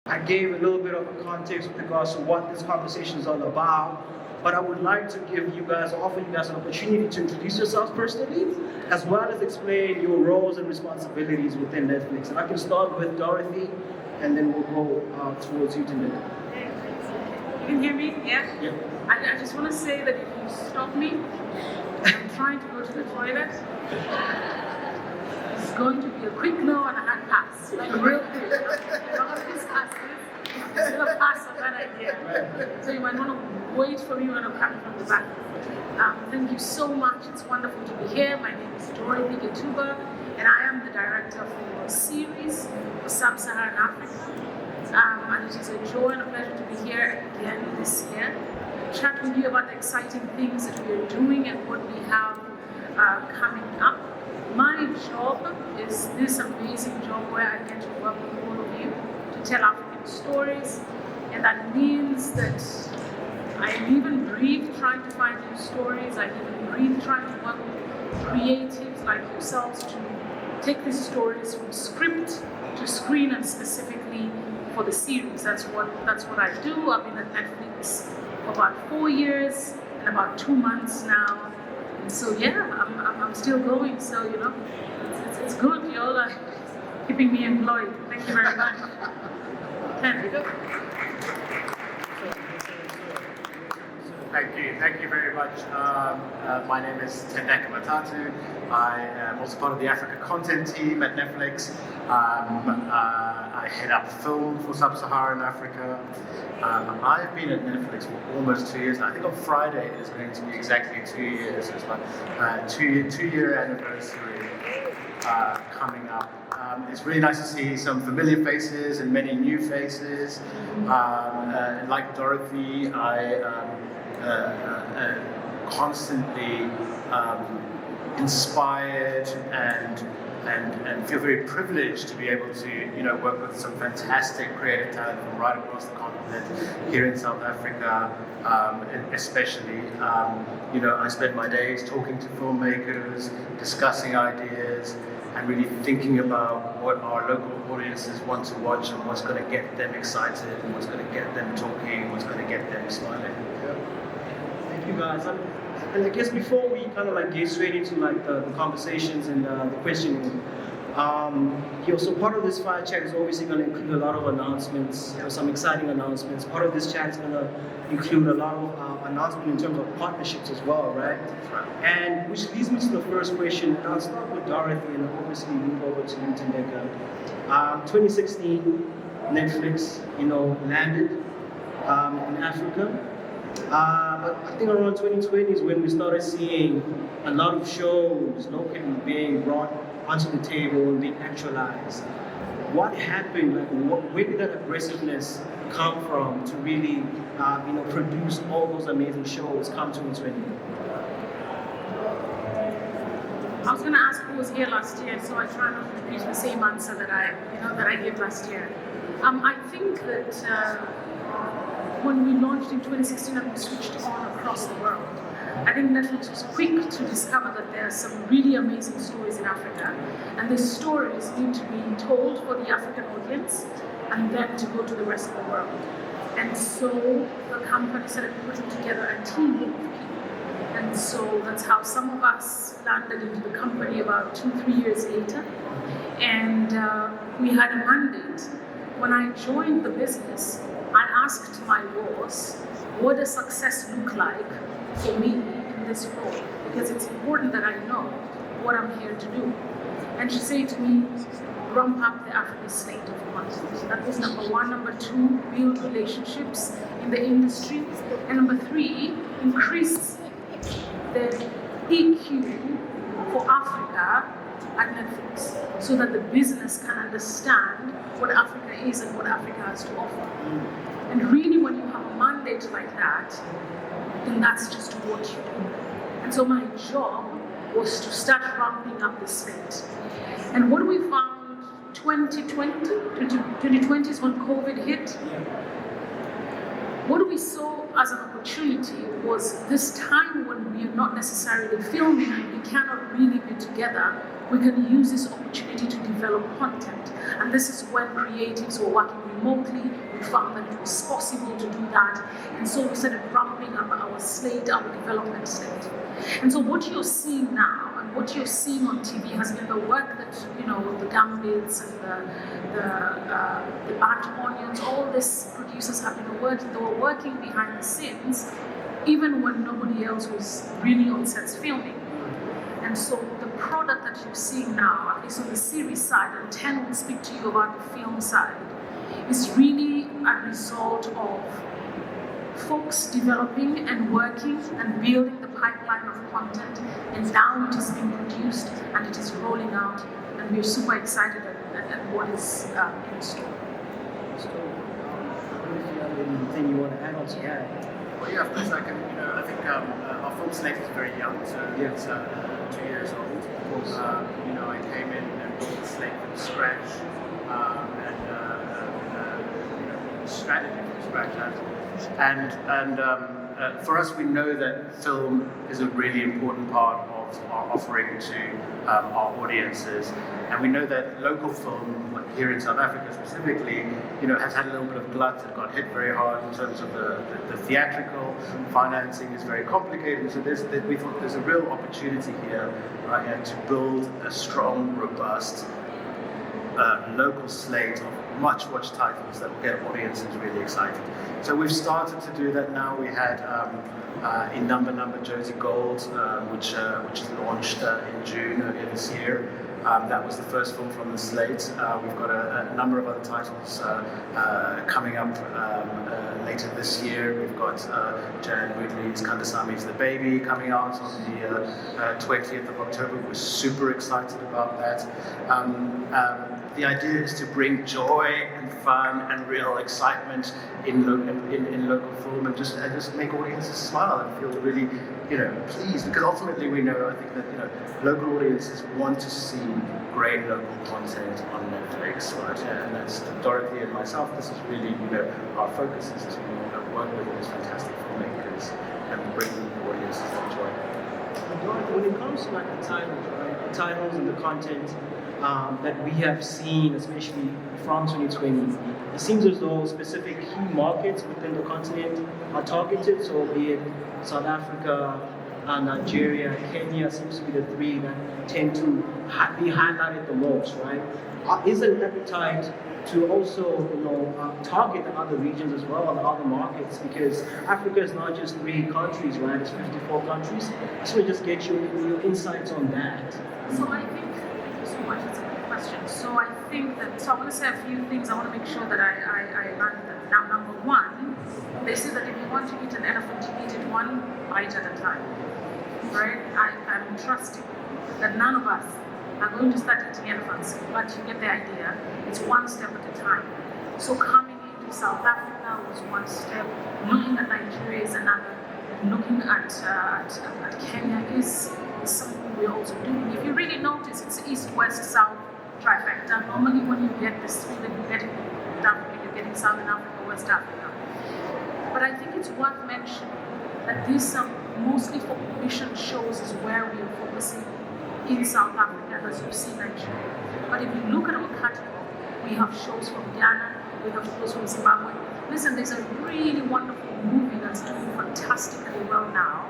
I gave a little bit of a context with regards to what this conversation is all about, but I would like to give you guys, offer you guys an opportunity to introduce yourselves personally, as well as explain your roles and responsibilities within Netflix. And I can start with Dorothy, and then we'll go towards you, Tendeka. You can hear me? Yeah? Yeah. I just want to say that if you stop me, I'm trying to go to the toilet, it's going to be a quick no and a hard pass. Like real quick. We're not going to discuss this. It's going to pass on that idea. So you might want to wait for me when I'm coming from the back. Thank you so much. It's wonderful to be here. My name is Dorothy Ghettuba, and I am the director for a series for Sub-Saharan Africa. And it is a joy and a pleasure to be here again this year, chat with you about the exciting things that we are doing and what we have coming up. My job is this amazing job where I get to work with all of you to tell African stories, and that means that I live and breathe trying to find new stories. I live and breathe trying to work with creatives like yourselves to take these stories from script to screen, and specifically for the series. That's what I do. I've been at Netflix for about 4 years and about 2 months now. And so yeah, I'm still going. So you know, it's good. You're all keeping me employed. Thank you very much. Thank you very much. My name is Tendeka Matatu. I am also part of the Africa content team at Netflix. I head up film for Sub-Saharan Africa. I've been at Netflix for almost 2 years, and I think on Friday it is going to be exactly 2 years. It's my two-year anniversary coming up. It's really nice to see some familiar faces and many new faces. Like Dorothy, I constantly inspired and feel very privileged to be able to work with some fantastic creative talent from right across the continent here in South Africa, especially. I spend my days talking to filmmakers, discussing ideas, and really thinking about what our local audiences want to watch and what's going to get them excited and what's going to get them talking, what's going to get them smiling. Thank you guys. And I guess before we kind of like get straight into like the conversations and the questioning, so part of this fire chat is obviously going to include a lot of announcements, some exciting announcements. Part of this chat is going to include a lot of announcements in terms of partnerships as well, right? And which leads me to the first question, and I'll start with Dorothy and obviously move over to you, Tendeka. 2016, Netflix, landed in Africa. But I think around 2020 is when we started seeing a lot of shows locally being brought onto the table and being actualized. What happened? Where did that aggressiveness come from to really, produce all those amazing shows come 2020? I was going to ask who was here last year, so I try not to repeat the same answer that I gave last year. I think that when we launched in 2016 and we switched on across the world, I think Netflix was quick to discover that there are some really amazing stories in Africa, and these stories need to be told for the African audience and then to go to the rest of the world. And so the company started putting together a team of people. And so that's how some of us landed into the company about 2-3 years later. And we had a mandate. When I joined the business, I asked my boss, what does success look like for me in this role? Because it's important that I know what I'm here to do. And she said to me, ramp up the African slate of content. That was number one. Number two, build relationships in the industry. And number three, increase the EQ for Africa at Netflix so that the business can understand what Africa is and what Africa has to offer. And really, when you have a mandate like that, then that's just what you do. And so my job was to start ramping up the slate. And what we found 2020 is when COVID hit. What we saw as an opportunity was this time when we are not necessarily filming and we cannot really be together, we can use this opportunity to develop content. And this is when creatives were working remotely, we found that it was possible to do that. And so we started ramping up our slate, our development slate. And so what you're seeing now, and what you're seeing on TV has been the work that, the Gambits and the Burnt Onions, all these producers have been working, they were working behind the scenes, even when nobody else was really on sets filming. And so the product that you're seeing now, at least on the series side, and Ten will speak to you about the film side, is really a result of folks developing and working and building the pipeline of content, and now it is being produced and it is rolling out, and we're super excited at what is in store. So, I don't know if you have anything you want to add on to that. Well, yeah, of course I can. I think our film slate is very young, so it's 2 years old. I came in and built the slate from scratch, and strategy from scratch. And for us, we know that film is a really important part of our offering to our audiences, and we know that local film here in South Africa specifically, has had a little bit of glut and got hit very hard in terms of the theatrical financing is very complicated. So we thought there's a real opportunity here, right, to build a strong, robust local slate of much-watched titles that will get audiences really excited. So we've started to do that now. We had in Number Josie Gold, which launched in June earlier this year. That was the first film from the slate. We've got a number of other titles coming up later this year. We've got Jan Woodley's Kandasami's The Baby coming out on the 20th of October. We're super excited about that. The idea is to bring joy and fun and real excitement in local film, and just make audiences smile and feel really, pleased. Because ultimately we know, I think that local audiences want to see great local content on Netflix, right? And that's Dorothy and myself. This is really, our focus is to work with these fantastic filmmakers and bring audiences that joy. Dorothy, when it comes to like the titles, right? The titles and the content that we have seen, especially from 2020, it seems as though specific key markets within the continent are targeted. So be it South Africa, Nigeria, Kenya seems to be the three that tend to be highlighted the most, right? Is there an appetite to also, target the other regions as well, and other markets? Because Africa is not just 3 countries, right? It's 54 countries. I just want to get your insights on that. So I think, thank you so much. That's a good question. So I think that, I want to say a few things. I want to make sure that I learn them. Now, number one, they say that if you want to eat an elephant, you eat it one bite at a time. Right? I'm trusting that none of us are going to start eating elephants, but you get the idea. It's one step at a time. So coming into South Africa was one step. Looking at Nigeria is another. Looking at Kenya is something we're also doing. If you really notice, it's east, west, south trifecta. Normally, when you get this three, then you're getting Africa, you're getting Southern Africa, West Africa. But I think it's worth mentioning that these mostly for commission shows is where we are focusing in South Africa, as you see Nigeria. But if you look at our catalog, we have shows from Ghana, we have shows from Zimbabwe. Listen, there's a really wonderful movie that's doing fantastically well now.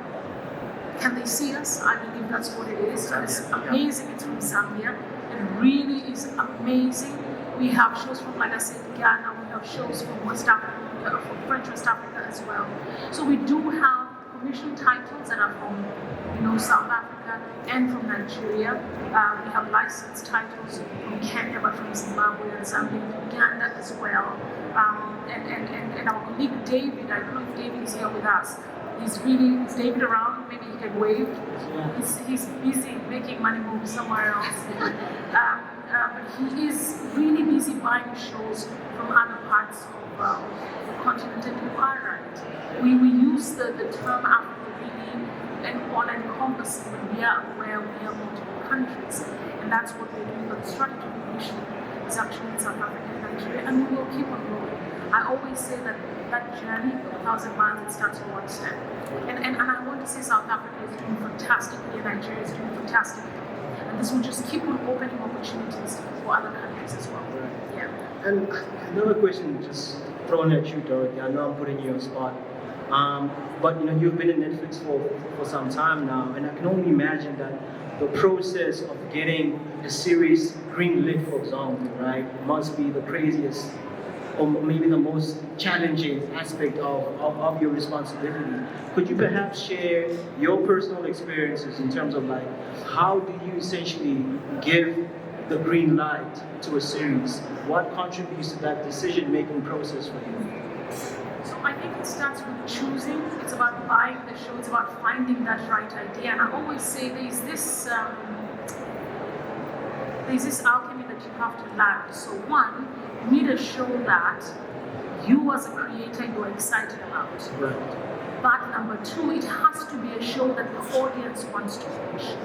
Can they see us? I believe that's what it is. It's amazing. It's from Zambia. It really is amazing. We have shows from, like I said, Ghana. We have shows from West Africa, from French West Africa as well. So we do have commission titles that are from, South Africa and from Nigeria. We have licensed titles from Kenya, but from Zimbabwe and Zambia, Uganda as well. And our colleague David, I don't know if David is here with us. Is David around? Maybe he can wave. Yeah. He's busy making money move somewhere else. But he is really busy buying shows from other parts of the continent, and you are right. We use the term Africa really and all-encompassing when we are aware we are multiple countries, and that's what we're doing. But the strategy mission is actually in South Africa and Nigeria, and we will keep on going. I always say that journey of 1,000 miles, it starts with one step. And I want to say South Africa is doing fantastically, and Nigeria is doing fantastically. And this will just keep on opening opportunities for other countries as well. Right. Yeah. And another question just thrown at you, Dorothy. I know I'm putting you on the spot. But you've been in Netflix for some time now, and I can only imagine that the process of getting a series greenlit, for example, right, must be the craziest or maybe the most challenging aspect of your responsibility. Could you perhaps share your personal experiences in terms of like how do you essentially give the green light to a series? What contributes to that decision-making process for you? So I think it starts with choosing. It's about buying the show. It's about finding that right idea. And I always say there's this alchemy that you have to learn. So one, you need a show that you as a creator you're excited about. Right. But number two, it has to be a show that the audience wants to watch.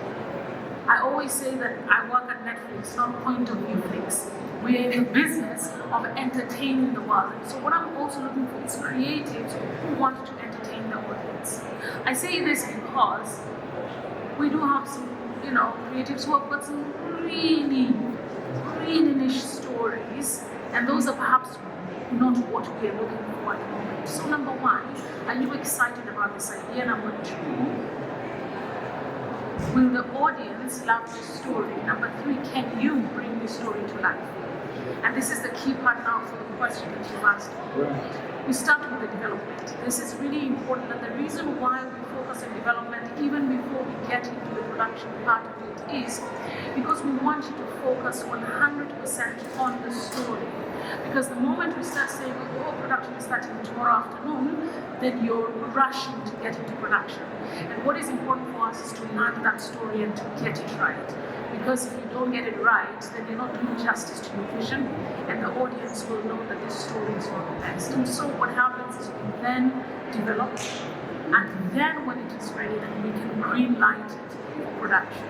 I always say that I work at Netflix, not point of view flicks. We're in the business of entertaining the world. So what I'm also looking for is creatives who want to entertain the audience. I say this because we do have some, creatives who have got some really niche stories, and those are perhaps not what we are looking for at the moment. So number one, are you excited about this idea? Number two, will the audience love the story? Number three, can you bring the story to life? And this is the key part now for the question that you asked. Right. We start with the development. This is really important, and the reason why we focus on development even before we get into the production part of it is because we want you to focus 100% on the story. Because the moment we start saying, oh, production is starting tomorrow afternoon, then you're rushing to get into production. And what is important for us is to learn that story and to get it right. Because if you don't get it right, then you're not doing justice to your vision, and the audience will know that this story is not the best. And so what happens is we then develop, and then when it is ready, then we can green light it for production.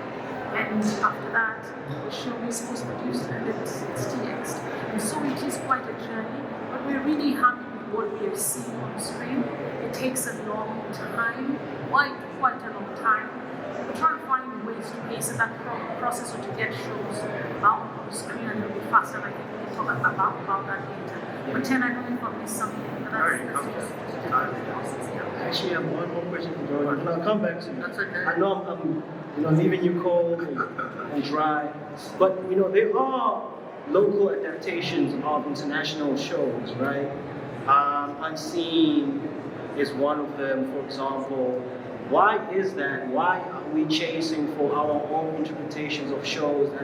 And after that, the show is post-produced and it's TX'd. And so it is quite a journey, but we're really happy with what we are seeing on screen. It takes a long time, quite a long time. We're trying to find ways to hasten that process or to get shows out on the screen a little bit faster. And I think we can talk about that later. But Chen, I don't think I'll miss something. But that's just process. Yeah. Actually, I have one more question for Dorothy, and I'll come back to you. That's okay. I know I'm leaving you cold and dry, but there are local adaptations of international shows, right? Unseen is one of them, for example. Why is that? Why are we chasing for our own interpretations of shows that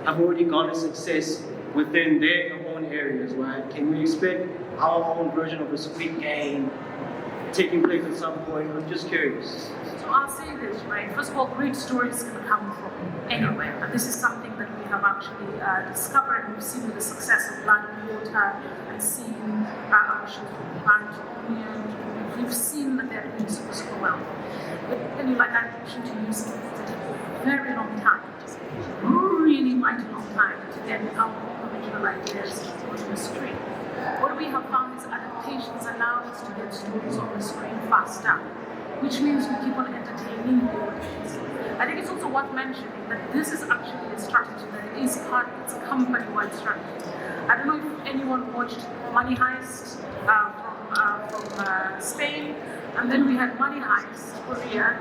have already gone to success within their own areas, right? Can we expect our own version of the Squid Game taking place at some point? I'm just curious. So I'll say this, right? First of all, great stories can come from anywhere. And this is something that we have actually discovered. We've seen with the success of Blood and Water and seen our shows from Orange Onion. We've seen that they're doing super well. But then, like I mentioned to you, it's going to take a very long time, just really mighty long time to get our own original ideas onto the screen. What we have found is adaptations allow us to get stories on the screen faster, which means we keep on entertaining the audience. I think it's also worth mentioning that this is actually a strategy that is it's a company-wide strategy. I don't know if anyone watched Money Heist from Spain, and then we had Money Heist Korea,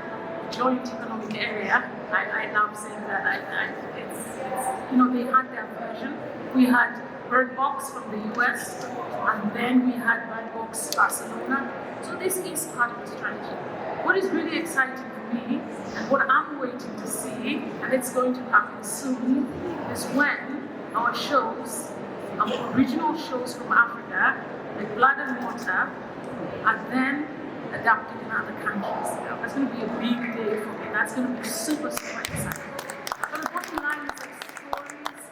joint economic area. I love saying that. They had their version. We had Bird Box from the US, and then we had Bird Box Barcelona. So this is part of the strategy. What is really exciting for me, and what I'm waiting to see, and it's going to happen soon, is when our shows, our original shows from Africa, like Blood and Water, are then adapted in other countries. That's going to be a big day for me. That's going to be super exciting. But the bottom line is that stories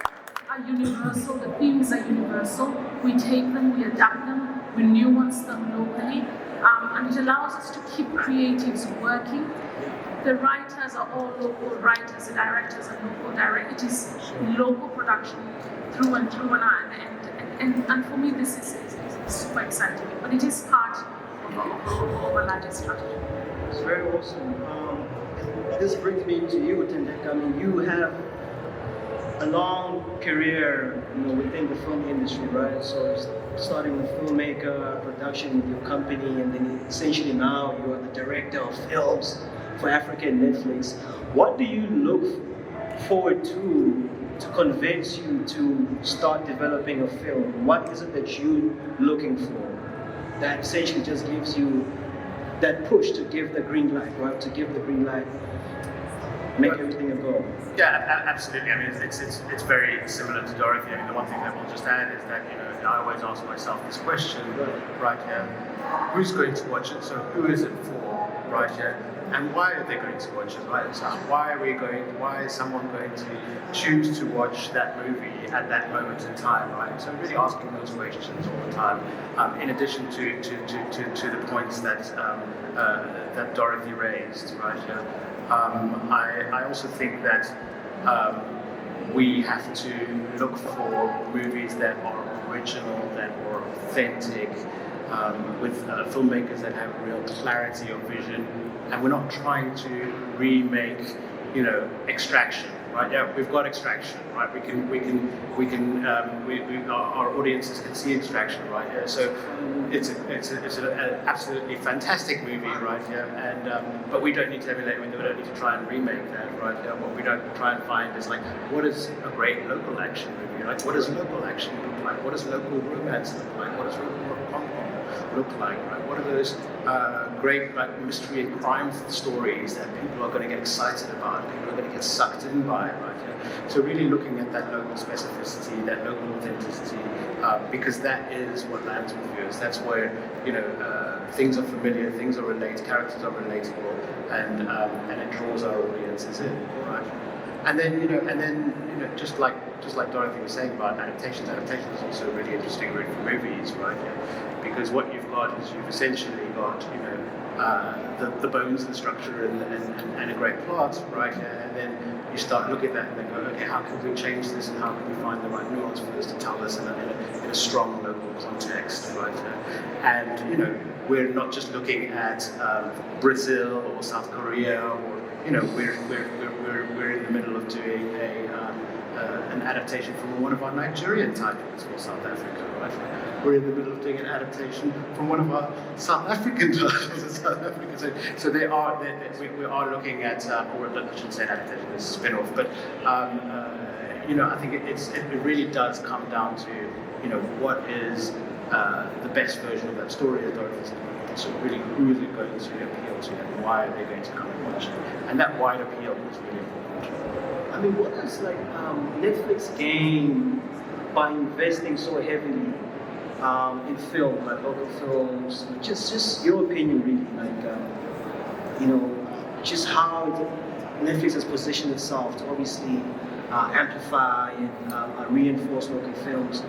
are universal, the themes are universal. We take them, we adapt them, we nuance them locally, and it allows us to keep creatives working. The writers are all local writers, the directors are local directors. It is local production through and through, and for me this is super exciting. But it is part of a larger strategy. It's very awesome. This brings me to you, Tendeka. I mean, you have a long career, within the film industry, right? So starting with filmmaker, production with your company, and then essentially now you are the director of films for Africa and Netflix. What do you look forward to convince you to start developing a film? What is it that you're looking for that essentially just gives you that push to give the green light, right? To give the green light, make everything a go. Yeah, absolutely. I mean, it's very similar to Dorothy. I mean, the one thing that we'll just add is that I always ask myself this question, right here: who's going to watch it? So who is it for, right here? And why are they going to watch it, right? So why is someone going to choose to watch that movie at that moment in time, right? So really asking those questions all the time. In addition to the points that that Dorothy raised, right here. I also think that we have to look for movies that are original, that are authentic, with filmmakers that have real clarity of vision, and we're not trying to remake, Extraction, right? Yeah, we've got Extraction, right? Our audiences can see Extraction, right? Yeah, so it's an absolutely fantastic movie, right? Yeah, and but we don't need to emulate. We don't need to try and remake that, right? Yeah, what we don't try and find is what is a great local action movie? Like, what does local action look like? What does local romance look like? What does local pom-pom look like, right? What are those great mystery and crime stories that people are going to get excited about, people are going to get sucked in by, right? Yeah? So really looking at that local specificity, that local authenticity, because that is what lands with viewers. That's where things are familiar, things are related, characters are relatable, and it draws our audiences in, right? And then just like Dorothy was saying about adaptations is also a really interesting route for movies, right? Yeah? Because what you've got is you've essentially got the bones, the structure, and a great plot, right? And then you start looking at that and then go, okay, how can we change this, and how can we find the right nuance for this to tell us in a strong local context, right? And we're not just looking at Brazil or South Korea, or we're in the middle of doing an adaptation from one of our Nigerian titles for South Africa, right? We're in the middle of doing an adaptation from one of our South African titles in South Africa. So we are looking at, or I shouldn't say an adaptation, it's a spin-off, but I think it really does come down to what is the best version of that story, as Dorothy said. So really, who is it going to appeal to, and why are they going to come and watch it? And that wide appeal is really important. I mean, what does Netflix gain by investing so heavily in film, like local films? Just your opinion, really, just how Netflix has positioned itself to obviously amplify and reinforce local films.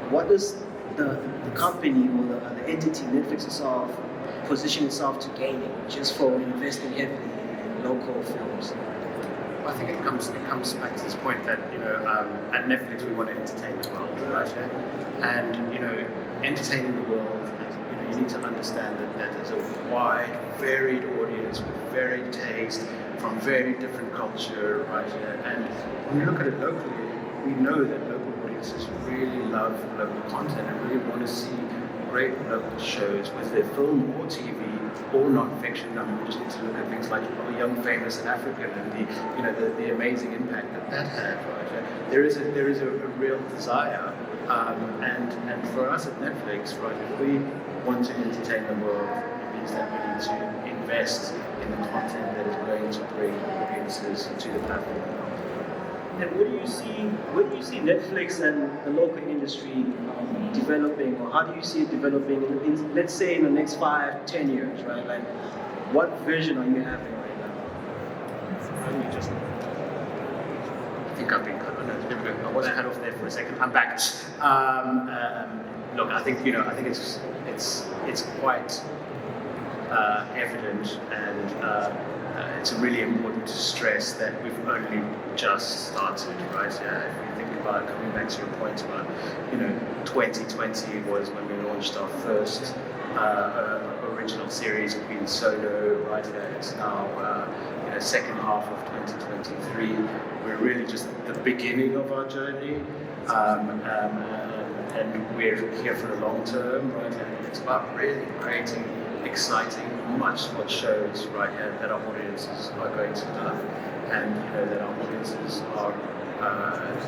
What does the company or the entity, Netflix itself, position itself to gain it just for investing heavily in local films? I think it comes back to this point that at Netflix we want to entertain the world, right? And entertaining the world, you need to understand that there's a wide, varied audience with varied taste from very different culture, right? And when you look at it locally, we know that local audiences really love local content and really want to see great local shows, whether they're film or TV or non-fiction. I mean, we just need to look at things like Young, Famous and African, and the amazing impact that had. Right? There is a real desire, and for us at Netflix, right, if we want to entertain the world, it means that we need to invest in the content that is going to bring audiences to the platform. And where do you see Netflix and the local industry developing, or how do you see it developing in, let's say, in the next 5-10 years, right? Like, what vision are you having right now? I think I've been cut. I was cut off there for a second. I'm back. Look, I think it's quite evident, and it's really important to stress that we've only just started, right? If you think about coming back to your point about, 2020 was when we launched our first original series, Queen Solo, right here. It's now second half of 2023. We're really just at the beginning of our journey, and we're here for the long term, right? And it's about really creating exciting, much shows, right here that our audiences are going to love, and that our audiences are.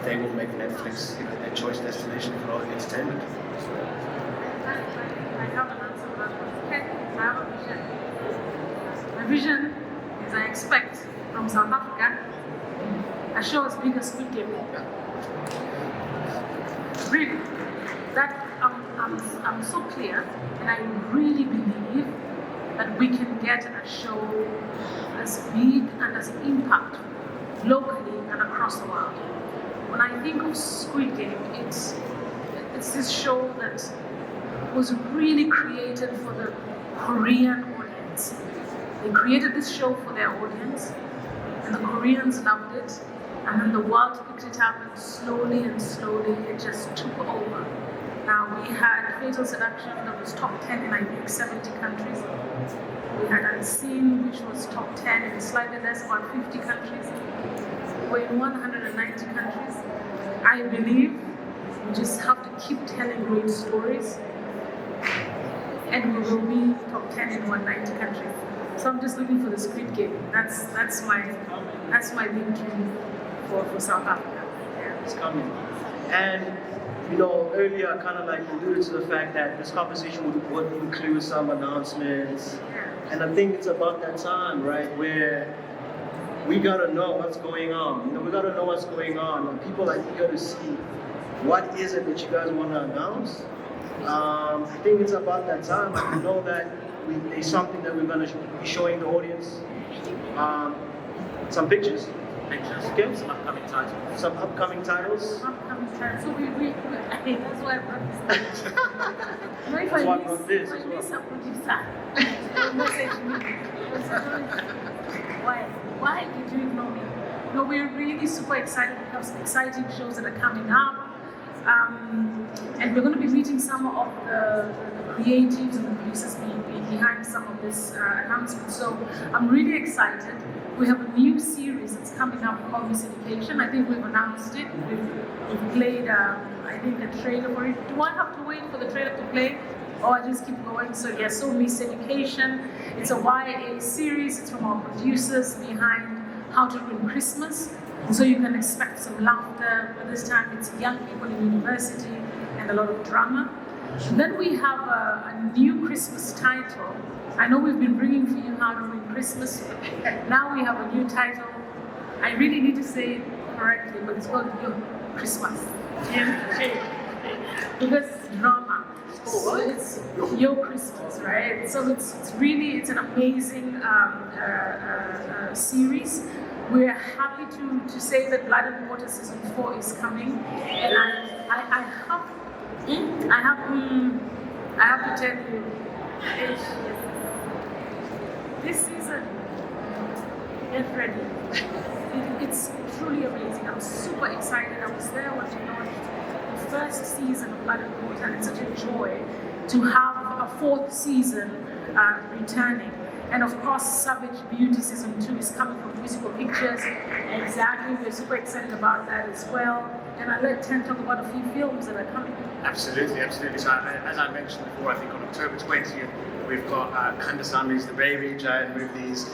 They will make Netflix their choice destination for all entertainment. I have an answer for that one. Okay, I have a vision. My vision is I expect from South Africa a show as big as Squid Game. Really, that I'm so clear, and I really believe that we can get a show as big and as impactful locally and across the world. When I think of Squid Game, it's this show that was really created for the Korean audience. They created this show for their audience, and the Koreans loved it, and then the world picked it up, and slowly it just took over. Now, we had Fatal Seduction that was top 10 in, I think, 70 countries. We had Unseen, which was top 10 in slightly less, about 50 countries. We're in 190 countries. I believe we just have to keep telling great stories, and we will be top 10 in 190 countries. So I'm just looking for the Squid Game. That's my big dream for South Africa. Yeah. It's coming. And earlier I kind of like alluded to the fact that this conversation would include some announcements. Yeah. And I think it's about that time, right, where we gotta know what's going on. We gotta know what's going on. And people are eager to see what is it that you guys want to announce. I think it's about that time. I know that there's something that we're gonna be showing the audience. Some pictures. Okay. Some upcoming titles. Some upcoming titles. So we that's why I brought this. That's why I brought this as well. If I producer, will message me. Why did you ignore me? No, we're really super excited because exciting shows that are coming up. And we're going to be meeting some of the creatives and the producers behind some of this announcement. So I'm really excited. We have a new series that's coming up called Miseducation. I think we've announced it. We've played, I think, a trailer for it. Do I have to wait for the trailer to play? Or I just keep going? So yes, so Miseducation. It's a YA series. It's from our producers behind How to Ruin Christmas. So you can expect some laughter, but this time it's young people in university and a lot of drama. And then we have a new Christmas title. I know we've been bringing for you How to Ruin Christmas. Now we have a new title. I really need to say it correctly, but it's called Yo Christmas. Because it's drama. So it's Yo Christmas, right? So it's an amazing series. We're happy to say that Blood and Water season 4 is coming, and I have to tell you, this season, get ready. It's truly amazing. I'm super excited. I was there when we launched the first season of Blood and Water, and it's such a joy to have a fourth season returning. And of course, Savage Beauty season 2 is coming from Musical Pictures. Exactly, we're super excited about that as well. And I'll let Ten talk about a few films that are coming. Absolutely. So as I mentioned before, I think on October 20th, we've got Kandasami's The Baby, giant movies,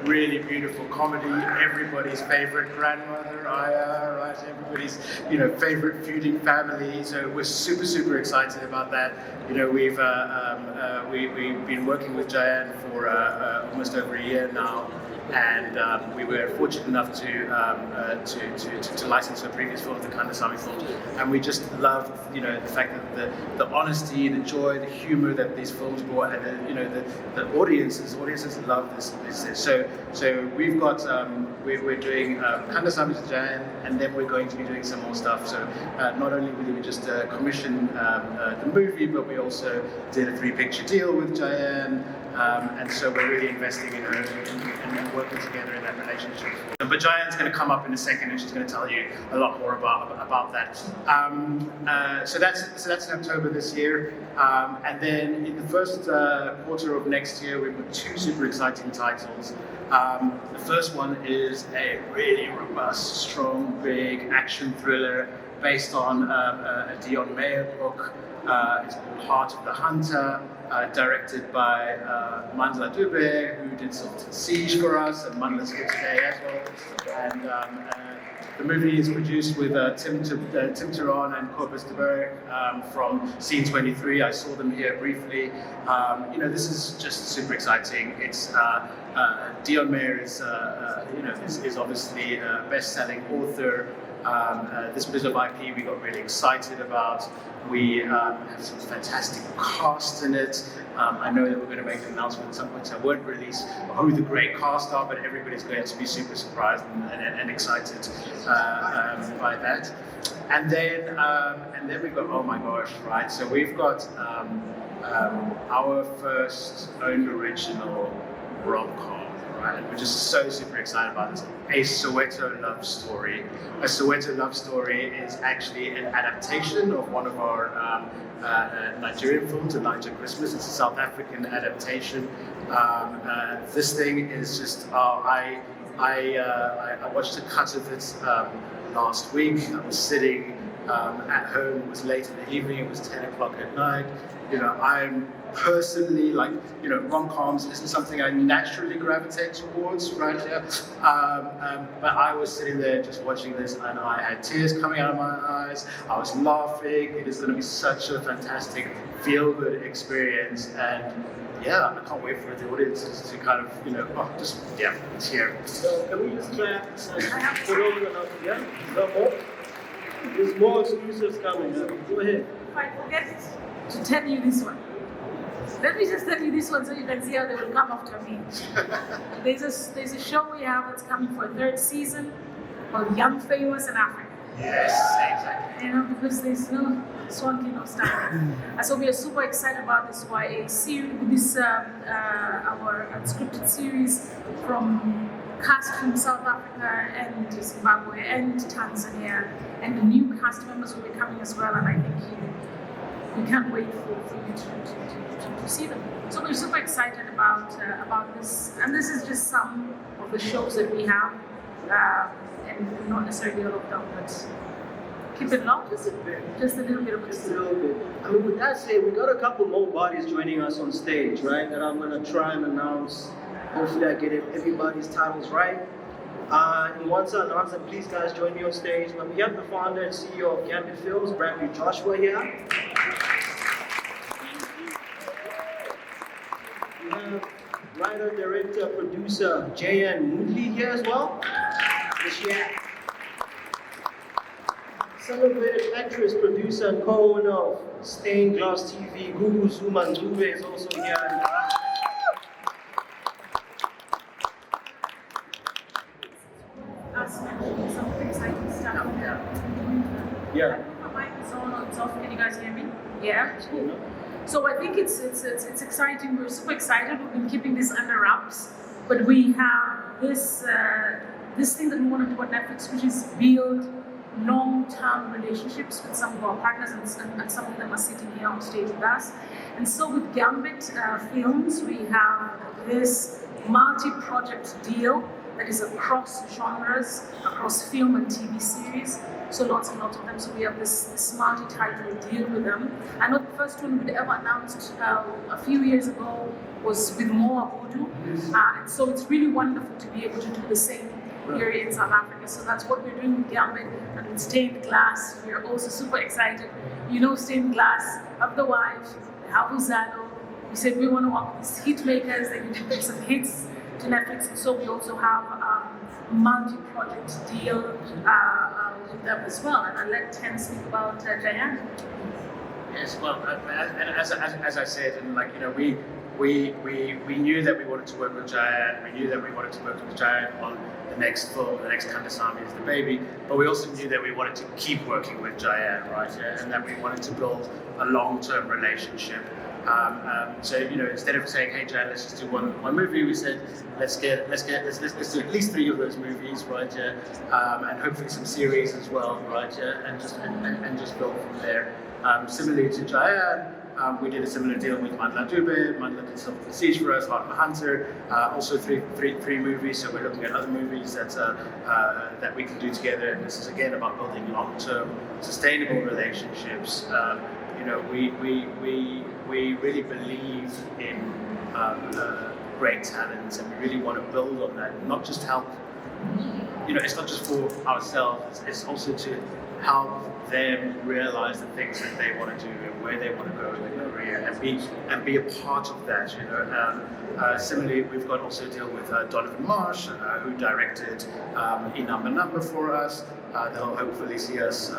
really beautiful comedy, everybody's favorite grandmother, Aya, right? Everybody's, favorite feuding family. So we're super excited about that. We've been working with Jayan for almost over a year now, and we were fortunate enough to license her previous film, the Kandasami film, and we just loved, the fact that the honesty, the joy, the humor that these films brought, and the audiences love this. So we've got we're doing Kandasami with Jayan, and then we're going to be doing some more stuff. So not only did we just commission the movie, but we also did a 3-picture deal with Jayan. And so we're really investing in her and working together in that relationship. But Jayan's going to come up in a second, and she's going to tell you a lot more about that. So that's that's in October this year. And then in the first quarter of next year, we've got 2 super exciting titles. The first one is a really robust, strong, big action thriller based on a Dion Mayer book. It's called Heart of the Hunter, directed by Matatu, who did Sultan Siege for us, and Mandela's here today as well. And the movie is produced with Tim Turon and Corpus de Berg from Scene 23. I saw them here briefly. This is just super exciting. It's Dion Mayer is obviously a best-selling author. This bit of IP we got really excited about. We have some fantastic cast in it. I know that we're going to make an announcement at some point, so I won't release who the great cast are, but everybody's going to be super surprised and excited by that. And then we've got, oh my gosh, right? So we've got our first own original rom-com. Right? And we're just so super excited about this. A Soweto love story. A Soweto love story is actually an adaptation of one of our Nigerian films, A Niger Christmas. It's a South African adaptation. This thing is just, I watched a cut of it last week. I was sitting at home, it was late in the evening, it was 10 o'clock at night. I'm personally, rom-coms isn't something I naturally gravitate towards, right? Yeah. But I was sitting there just watching this, and I had tears coming out of my eyes. I was laughing. It is going to be such a fantastic, feel-good experience, and yeah, I can't wait for the audience to kind of, it's here. So can we just clap? Put over enough, yeah? No more? There's more exclusives coming. Go ahead. If I forget to tell you this one. Let me just tell you this one so you can see how they will come after me. There's a show we have that's coming for a 3rd season called Young, Famous in Africa. Yes, exactly. Because there's no swanky, no style. So we are super excited about this YA series, this our unscripted series from cast from South Africa and Zimbabwe and Tanzania, and the new cast members will be coming as well, and I think we can't wait for you to see them. So we're super excited about this, and this is just some of the shows that we have, and not necessarily all of them, but keep it long. Just a little bit of it. Just a little bit. I mean, with that said, we got a couple more bodies joining us on stage, right? That I'm gonna try and announce. Hopefully, I get everybody's titles right. And once I announce them, please guys join me on stage. But we have the founder and CEO of Gambit Films, Joshua here. We have writer, director, producer J.N. Moodley here as well. Celebrated actress, producer, and co-owner of Stained Glass TV, Guru Zuma Ndube is also here. Some exciting stuff. Yeah. My mic is on or it's off. Can you guys hear me? Yeah. Cool. So I think it's exciting. We're super excited. We've been keeping this under wraps, but we have this thing that we want to do at Netflix, which is build long-term relationships with some of our partners, and some of them are sitting here on stage with us. And so with Gambit Films, we have this multi-project deal that is across genres, across film and TV series. So lots and lots of them. So we have this multi-title deal with them. I know the first one we'd ever announced a few years ago was with Moa Voodoo. And so it's really wonderful to be able to do the same here in South Africa. So that's what we're doing with Gambit and with Stained Glass. We are also super excited. Stained Glass, have the wife, have Rudzani. We said we want to work with these hit makers. They need to make some hits to Netflix. And so we also have a multi-project deal with them as well. And I'll let Ten speak about Diane. Yes, well, and as I said, and we knew that we wanted to work with Giant. We knew that we wanted to work with Giant on the next film, the next Kandasamy is the baby. But we also knew that we wanted to keep working with Giant, right? And that we wanted to build a long-term relationship. So instead of saying, "Hey, Giant, let's just do one movie," we said, "Let's do at least 3 of those movies, right? Yeah, and hopefully some series as well, right? Yeah, and just build from there." Similarly to Jayan, we did a similar deal with Matatu. Matatu did Silver Siege for us, Heart of the Hunter, also three movies. So we're looking at other movies that we can do together. And this is again about building long-term, sustainable relationships. We really believe in great talents, and we really want to build on that. Not just help. It's not just for ourselves. It's also to help them realize the things that they want to do and where they want to go in their career, and be a part of that. Similarly, we've got also a deal with Dorothy who directed Number for us. They'll hopefully see us,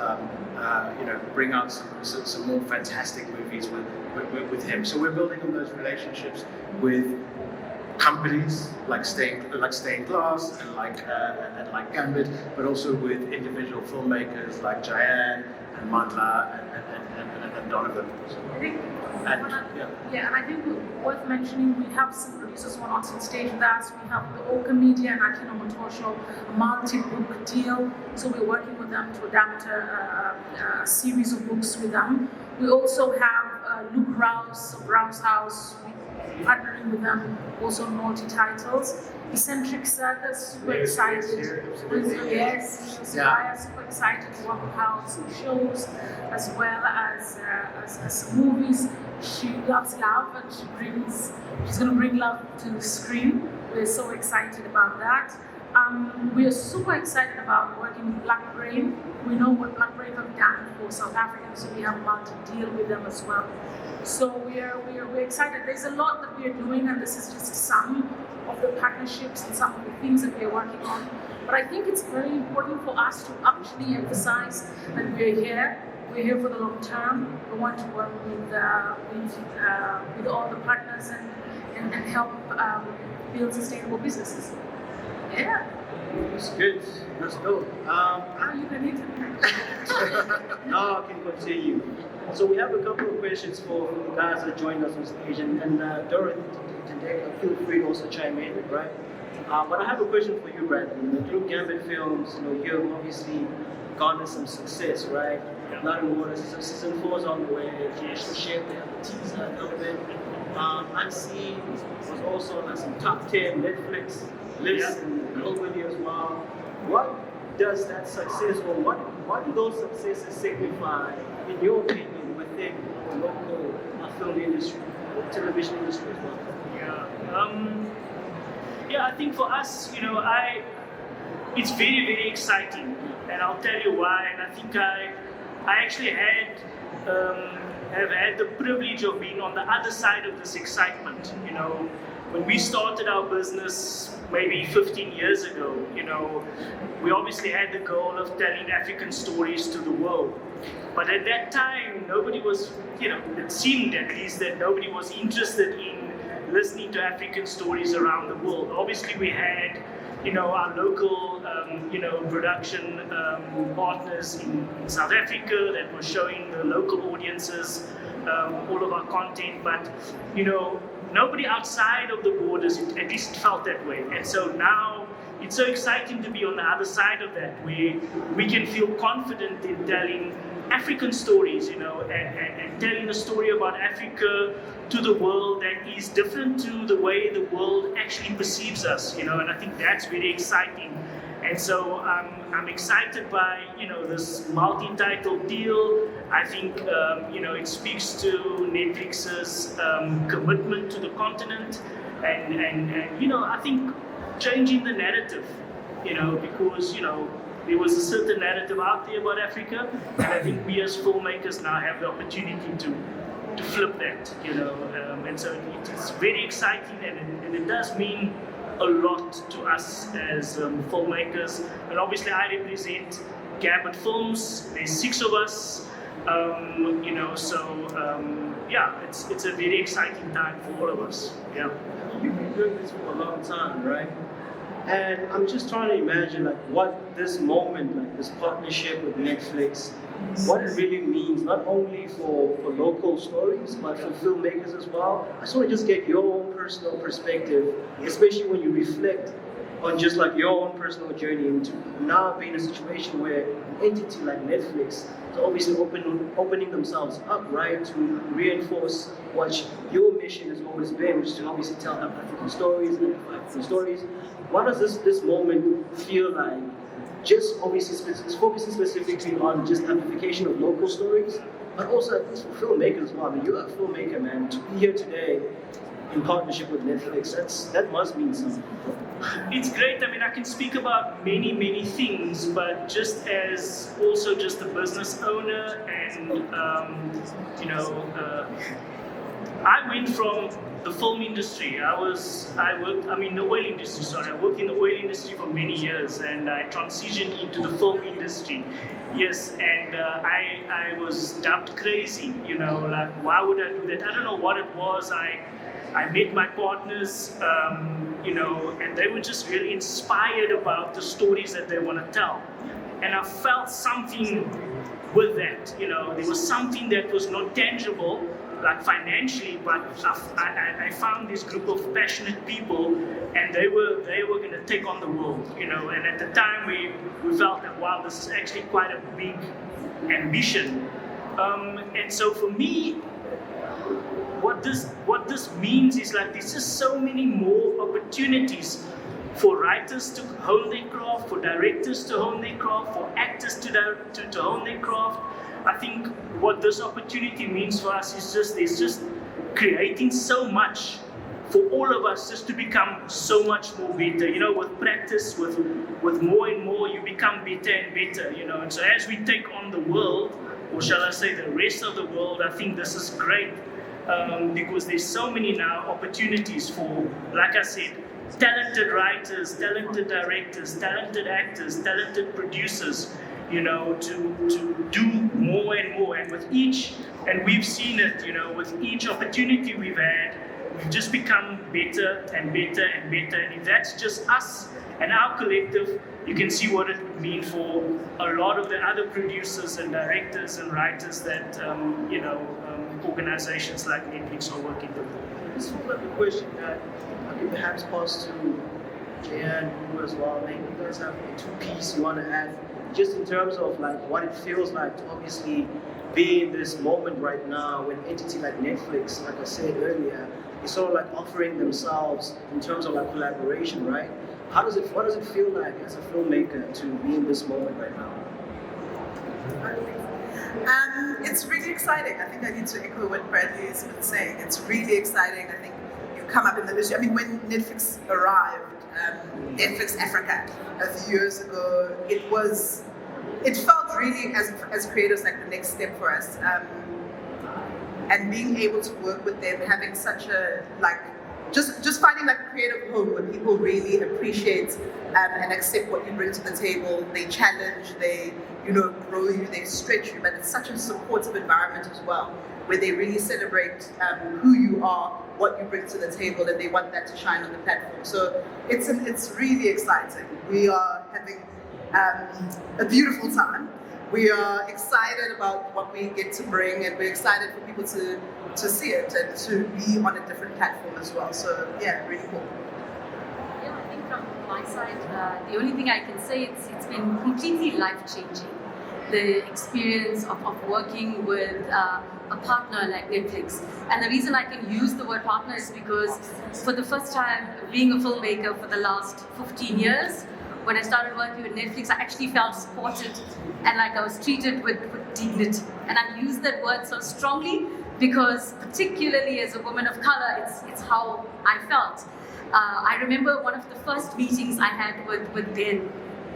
bring out some more fantastic movies with him. So we're building on those relationships with companies like Stained Glass and like Gambit, but also with individual filmmakers like Jayan and Matla and Donovan. I think, and I think worth mentioning, we have some producers who are not on stage with us. We have the Oka Media and Akino Motosho, a multi-book deal. So we're working with them to adapt a series of books with them. We also have Luke Rouse of Rouse House. Partnering with them, also multi-titles. Eccentric Circus, super excited. Yes, super excited to work with her on some shows as well as movies. She loves love, and she's going to bring love to the screen. We're so excited about that. We are super excited about working with Black Brain. We know what Black Brain have done for South Africans, so we have a multi-deal with them as well. So we're excited. There's a lot that we're doing, and this is just some of the partnerships and some of the things that we're working on. But I think it's very important for us to actually emphasize that we're here. We're here for the long term. We want to work with all the partners and help build sustainable businesses. Yeah. That's good. Let's go. Are you ready to? Now I can continue. So we have a couple of questions for the guys that joined us on stage, and Dorothy, Tendeka, feel free to also chime in, right? But I have a question for you, Brandon. Through Gambit Films, you've obviously garnered some success, right? Yeah. Not in water, season 4 is on the way. Can you share the teaser a little bit? Unseen was also on some top 10 Netflix lists and globally as well. What does that success, or what do those successes signify, in your opinion, within the local film industry, or television industry as well? I think for us, it's very, very exciting, and I'll tell you why. And I think I actually have had the privilege of being on the other side of this excitement. When we started our business maybe 15 years ago, we obviously had the goal of telling African stories to the world. But at that time, nobody was, it seemed at least that nobody was interested in listening to African stories around the world. Obviously, we had, our local, production partners in South Africa that were showing the local audiences all of our content, but, nobody outside of the borders, at least felt that way. And so now it's so exciting to be on the other side of that, where we can feel confident in telling African stories, and telling a story about Africa to the world that is different to the way the world actually perceives us, and I think that's very exciting. And so I'm excited by, this multi-title deal. I think, it speaks to Netflix's commitment to the continent, and I think changing the narrative, because, there was a certain narrative out there about Africa, and I think we as filmmakers now have the opportunity to flip that, and so it's very exciting, and it does mean a lot to us as filmmakers. And obviously I represent Gambit Films. There's 6 of us, it's a very exciting time for all of us. Yeah. You've been doing this for a long time, right? And I'm just trying to imagine what this moment, this partnership with Netflix, what it really means, not only for local stories, but for filmmakers as well. I just want to just get your own personal perspective, especially when you reflect on just like your own personal journey into now being in a situation where an entity like Netflix is obviously opening themselves up, right, to reinforce what your mission has always been, which is to obviously tell African stories, African stories. What does this moment feel like? Just obviously focusing specifically on just amplification of local stories, but also at least for filmmakers as well. I mean, you're a filmmaker, man. To be here today in partnership with Netflix, that must mean something. It's great. I mean, I can speak about many things, but just as also just a business owner, and I went from the film industry. I worked in the oil industry for many years, and I transitioned into the film industry. Yes, and I was dubbed crazy. Like, why would I do that? I don't know what it was. I met my partners, and they were just really inspired about the stories that they want to tell. And I felt something with that. There was something that was not tangible, like financially, but I found this group of passionate people, and they were going to take on the world. And at the time we felt that, wow, this is actually quite a big ambition. And so for me, what this means is like there's just so many more opportunities for writers to hone their craft, for directors to hone their craft, for actors to hone their craft. I think what this opportunity means for us is just creating so much for all of us, just to become so much more better. With practice, with more and more, you become better and better. And so as we take on the world, or shall I say the rest of the world, I think this is great. Because there's so many now opportunities for, like I said, talented writers, talented directors, talented actors, talented producers, to do more and more. And with each, and we've seen it, with each opportunity we've had, we've just become better and better and better. And if that's just us and our collective, you can see what it would mean for a lot of the other producers and directors and writers that, organizations like Netflix are working with. This is a question that I could perhaps pass to Jaya and you as well. Maybe you guys have a two-piece you want to add, just in terms of like what it feels like to obviously be in this moment right now when an entity like Netflix, like I said earlier, is sort of like offering themselves in terms of like collaboration, right? What does it feel like as a filmmaker to be in this moment right now? It's really exciting. I think I need to echo what Bradley has been saying. It's really exciting. I think you come up in the industry. I mean, when Netflix arrived, Netflix Africa a few years ago, it felt really as creators like the next step for us. And being able to work with them, having such a just finding like a creative home where people really appreciate and accept what you bring to the table. They challenge, they grow you, they stretch you, but it's such a supportive environment as well, where they really celebrate who you are, what you bring to the table, and they want that to shine on the platform. So it's really exciting. We are having a beautiful time. We are excited about what we get to bring, and we're excited for people to see it and to be on a different platform as well. So yeah, really cool. Yeah, I think from my side, the only thing I can say, it's been completely life-changing. The experience of working with a partner like Netflix. And the reason I can use the word partner is because for the first time, being a filmmaker for the last 15 years, when I started working with Netflix, I actually felt supported and like I was treated with dignity. And I use that word so strongly because particularly as a woman of color, it's how I felt. I remember one of the first meetings I had with Ben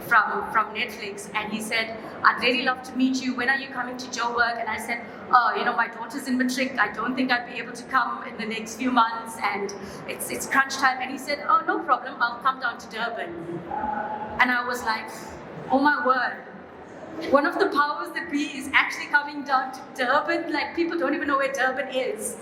from Netflix, and he said, I'd really love to meet you. When are you coming to Joburg? And I said, my daughter's in matric. I don't think I'd be able to come in the next few months, and it's crunch time. And he said, oh, no problem, I'll come down to Durban. And I was like, oh my word. One of the powers that be is actually coming down to Durban. Like, people don't even know where Durban is.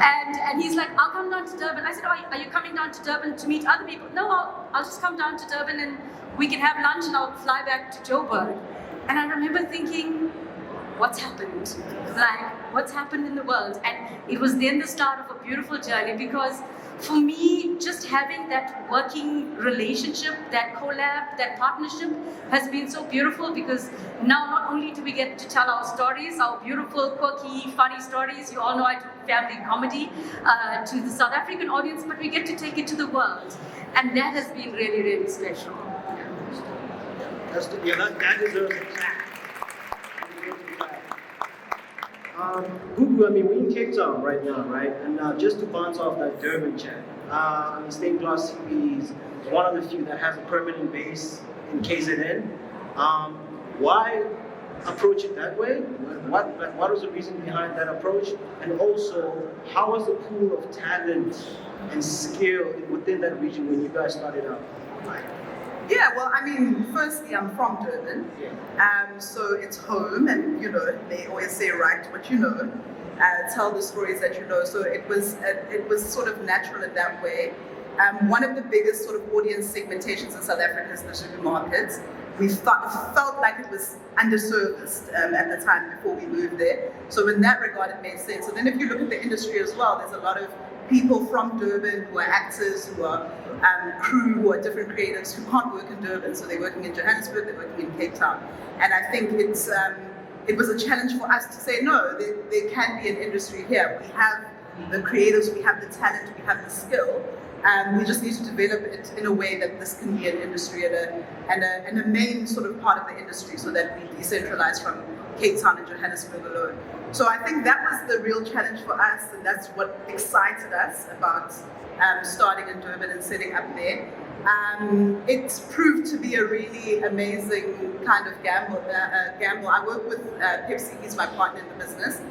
And he's like, I'll come down to Durban. I said, are you coming down to Durban to meet other people? No, I'll just come down to Durban and we can have lunch and I'll fly back to Joburg. And I remember thinking, what's happened? Like, what's happened in the world? And it was then the start of a beautiful journey, because for me, just having that working relationship, that collab, that partnership has been so beautiful, because now not only do we get to tell our stories, our beautiful, quirky, funny stories, you all know I do family comedy, to the South African audience, but we get to take it to the world. And that has been really, really special. That deserves a clap. Gugu, I mean, we're in Cape Town right now, right? And just to bounce off that Durban chat, Stained Glass TV is one of the few that has a permanent base in KZN. Why approach it that way? What was the reason behind that approach? And also, how was the pool of talent and skill within that region when you guys started out? Yeah, well, I mean, firstly, I'm from Durban, so it's home, and you know, they always say write what you know, tell the stories that you know. So it was sort of natural in that way. One of the biggest sort of audience segmentations in South Africa is the supermarkets. We felt like it was underserviced at the time before we moved there. So in that regard, it made sense. And then if you look at the industry as well, there's a lot of people from Durban who are actors, who are crew, who are different creatives who can't work in Durban. So they're working in Johannesburg, they're working in Cape Town. And I think it was a challenge for us to say, no, there can be an industry here. We have the creatives, we have the talent, we have the skill. We just need to develop it in a way that this can be an industry and a main sort of part of the industry, so that we decentralize from Cape Town and Johannesburg alone. So I think that was the real challenge for us, and that's what excited us about starting in Durban and setting up there. It's proved to be a really amazing kind of gamble. I work with Pepsi, he's my partner in the business.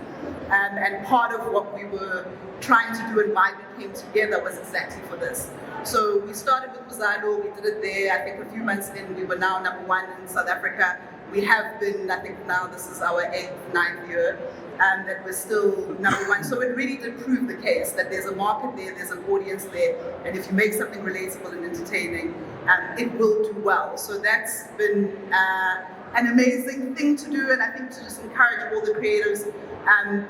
And part of what we were trying to do and why we came together was exactly for this. So we started with Rudzani, we did it there. I think a few months in, we were now #1 in South Africa. We have been, I think now this is our 8th, 9th year, that we're still #1. So it really did prove the case that there's a market there, there's an audience there, and if you make something relatable and entertaining, it will do well. So that's been an amazing thing to do, and I think to just encourage all the creators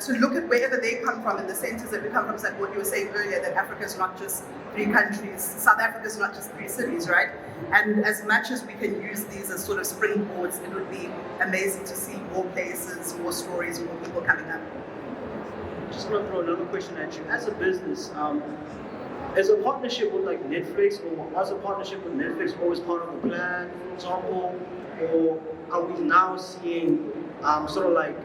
to look at wherever they come from and the centers that we come from. Like what you were saying earlier, that Africa is not just 3 countries, South Africa is not just 3 cities, right? And as much as we can use these as sort of springboards, it would be amazing to see more places, more stories, more people coming up. Just want to throw another question at you. As a business, is a partnership with like Netflix, or was a partnership with Netflix always part of the plan, for example? Or are we now seeing sort of like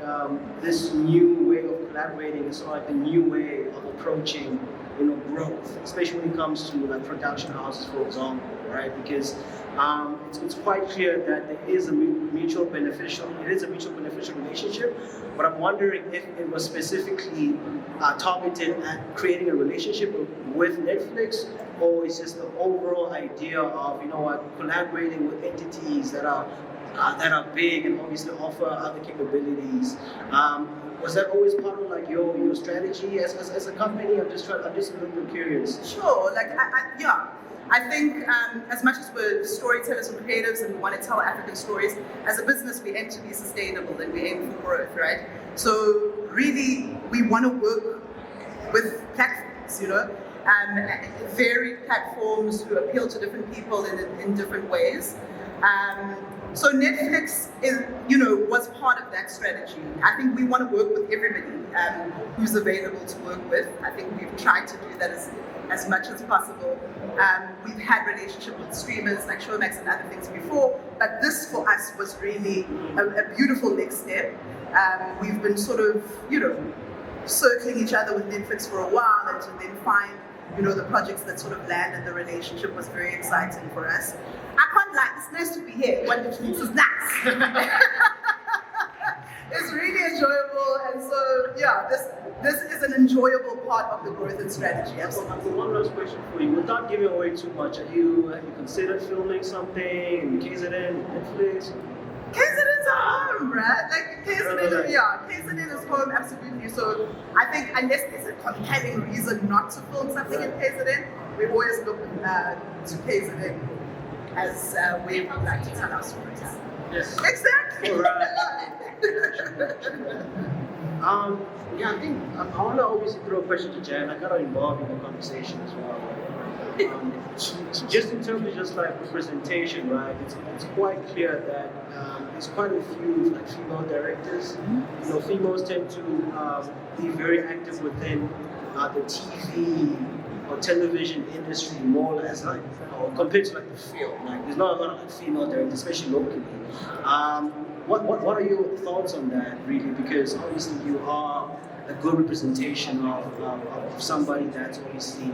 this new way of collaborating, and sort of like a new way of approaching, you know, growth, especially when it comes to like production houses, for example, right? Because it's quite clear that there is a mutual beneficial relationship, but I'm wondering if it was specifically targeted at creating a relationship with Netflix, or it's just the overall idea of, you know what, collaborating with entities that are big and obviously offer other capabilities. Was that always part of like your strategy as a company? I'm just a little bit curious. Sure, like I think as much as we're storytellers and creatives and we want to tell African stories, as a business we aim to be sustainable and we aim for growth, right? So really we want to work with platforms, you know, varied platforms who appeal to different people in different ways. So Netflix was part of that strategy. I think we want to work with everybody who's available to work with. I think we've tried to do that as much as possible. We've had relationships with streamers like Showmax and other things before, but this for us was really a beautiful next step. We've been sort of, circling each other with Netflix for a while, and to then find, the projects that sort of landed the relationship was very exciting for us. I can't lie, it's nice to be here. What Netflix is nice. It's really enjoyable, and so this is an enjoyable part of the growth and strategy. Absolutely. One last question for you. Without giving away too much, have you considered filming something in KZN, Netflix? KZN's our home, right? Like KZN is home, absolutely. So I think unless there's a compelling reason not to film something in KZN, we always look to KZN as we would like to tell our stories. Yes. Exactly. All right. Yeah, I think I want to obviously throw a question to Jan. I got her involved in the conversation as well. Just in terms of just like representation, right? It's quite clear that there's quite a few like female directors. You know, females tend to be very active within the TV or television industry more or less, like compared to like the film. Like there's not a lot of like female directors, especially locally. What are your thoughts on that, really? Because obviously you are a good representation of somebody that's obviously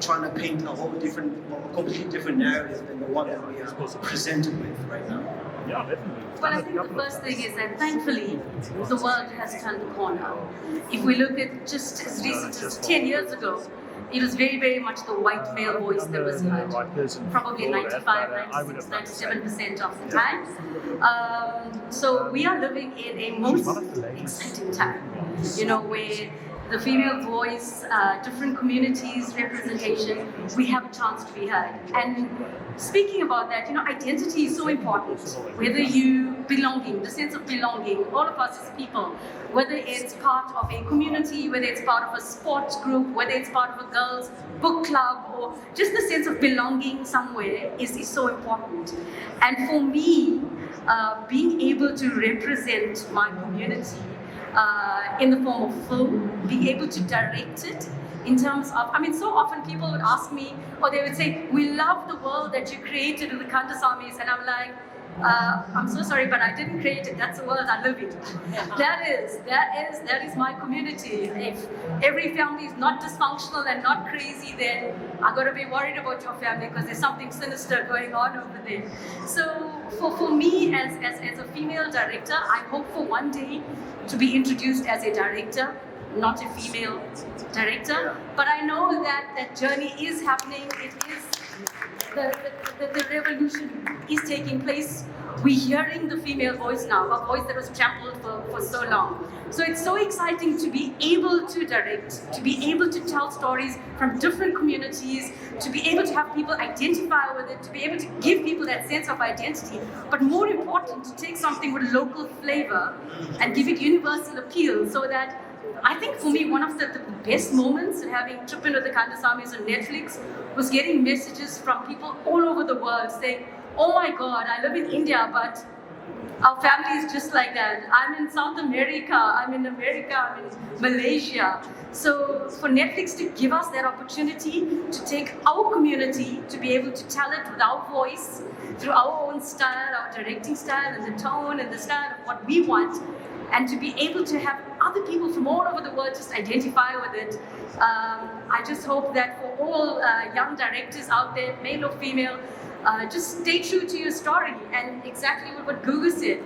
trying to paint a whole different, a completely different narrative than the one that we are presented with right now. Yeah, definitely. Well, I think the first thing is that thankfully the world has turned the corner. If we look at just as recent as 10 years ago, it was very, very much the white male voice that was heard. Probably 95, 96, 97% of the time. So we are living in a most exciting time, you know, where the female voice, different communities, representation, we have a chance to be heard. And speaking about that, you know, identity is so important. Whether you belonging, the sense of belonging, all of us as people, whether it's part of a community, whether it's part of a sports group, whether it's part of a girls' book club, or just the sense of belonging somewhere is so important. And for me, being able to represent my community in the form of film, being able to direct it in terms of, I mean, so often people would ask me, or they would say, we love the world that you created with the Kandasamis, and I'm like, I'm so sorry, but I didn't create it. That's the world I live in. That is my community. If every family is not dysfunctional and not crazy, then I got to be worried about your family because there's something sinister going on over there. So for me, as a female director, I hope for one day to be introduced as a director, not a female director. But I know that that journey is happening. It is. The revolution is taking place. We're hearing the female voice now, a voice that was trampled for so long. So it's so exciting to be able to direct, to be able to tell stories from different communities, to be able to have people identify with it, to be able to give people that sense of identity. But more important, to take something with local flavor and give it universal appeal, so that I think for me, one of the best moments in having Trippin' with the Kandasamis on Netflix was getting messages from people all over the world saying, oh my God, I live in India, but our family is just like that. I'm in South America, I'm in America, I'm in Malaysia. So for Netflix to give us that opportunity to take our community, to be able to tell it with our voice, through our own style, our directing style, and the tone and the style of what we want, and to be able to have other people from all over the world just identify with it. I just hope that for all young directors out there, male or female, just stay true to your story, and exactly what Gugu said.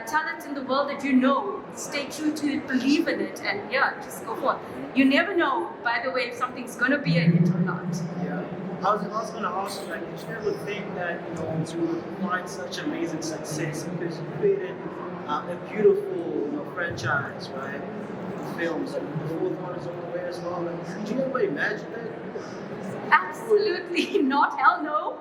Tell it in the world that you know. Stay true to it, believe in it, and yeah, just go forth. You never know, by the way, if something's going to be a hit or not. Yeah. I was going to ask you, like, did you ever think that, you know, you would find such amazing success because you created a beautiful, you know, franchise, right? Films, and the fourth one is on the way as well. Like, did you ever imagine that? Absolutely not. Hell no.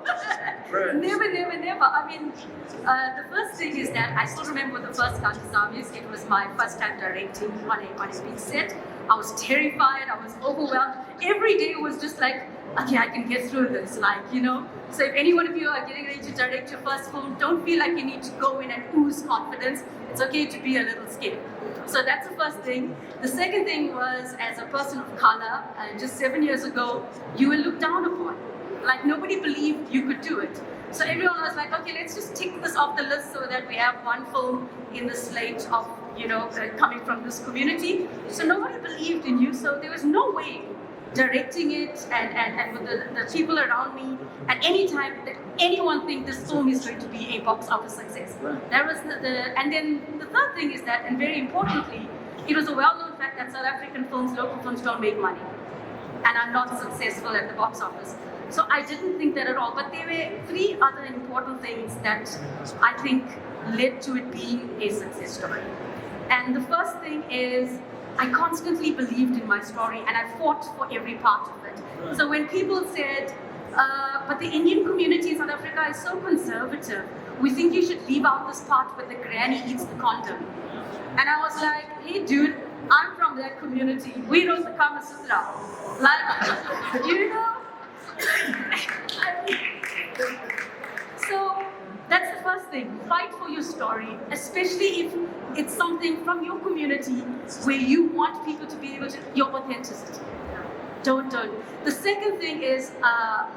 Right. Never. I mean, the first thing is that I still remember the first Kandasamis. It was my first time directing on a big set. I was terrified. I was overwhelmed. Every day was just like, okay, I can get through this. Like, you know. So if any one of you are getting ready to direct your first film, don't feel like you need to go in and ooze confidence. It's okay to be a little scared. So that's the first thing. The second thing was, as a person of color, just 7 years ago, you were looked down upon. Like, nobody believed you could do it. So everyone was like, okay, let's just tick this off the list so that we have one film in the slate of, you know, coming from this community. So nobody believed in you, so there was no way directing it and with the people around me at any time that anyone think this film is going to be a box office success. That was and then the third thing is that, and very importantly, it was a well-known fact that South African films, local films, don't make money and are not successful at the box office. So I didn't think that at all. But there were three other important things that I think led to it being a success story. And the first thing is, I constantly believed in my story and I fought for every part of it. So when people said, but the Indian community in South Africa is so conservative, we think you should leave out this part where the granny eats the condom. And I was like, hey dude, I'm from that community. We wrote the Kama Sutra. Like, you know? So that's the first thing. Fight for your story, especially if it's something from your community where you want people to be able to, your authenticity. Don't. The second thing is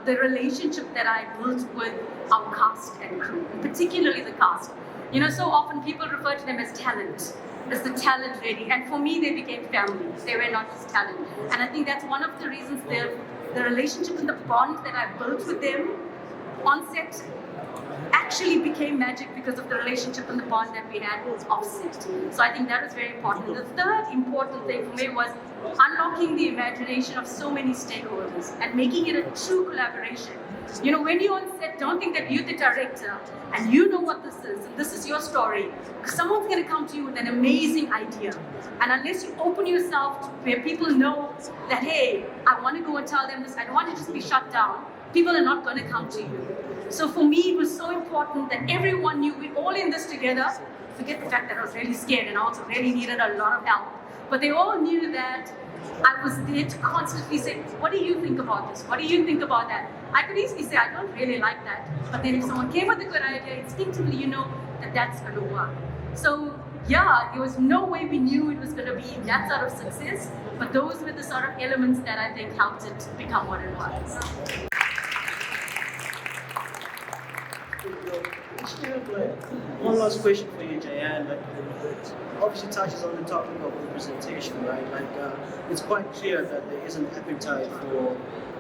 the relationship that I built with our cast and crew, particularly the cast. You know, so often people refer to them as talent, as the talent ready. And for me, they became family. They were not just talent. And I think that's one of the reasons the relationship and the bond that I built with them on set actually became magic because of the relationship and the bond that we had offset. So I think that was very important. The third important thing for me was unlocking the imagination of so many stakeholders and making it a true collaboration. You know, when you're on set, don't think that you're the director and you know what this is, and this is your story. Because someone's going to come to you with an amazing idea. And unless you open yourself to where people know that, hey, I want to go and tell them this, I don't want to just be shut down, people are not going to come to you. So for me, it was so important that everyone knew we're all in this together. Forget the fact that I was really scared and also really needed a lot of help. But they all knew that I was there to constantly say, what do you think about this? What do you think about that? I could easily say, I don't really like that. But then if someone came with a good idea, instinctively you know that that's going to work. So yeah, there was no way we knew it was going to be that sort of success. But those were the sort of elements that I think helped it become what it was. One last question for you, Jayan. Like, obviously touches on the topic of representation, right? Like, it's quite clear that there is an appetite for,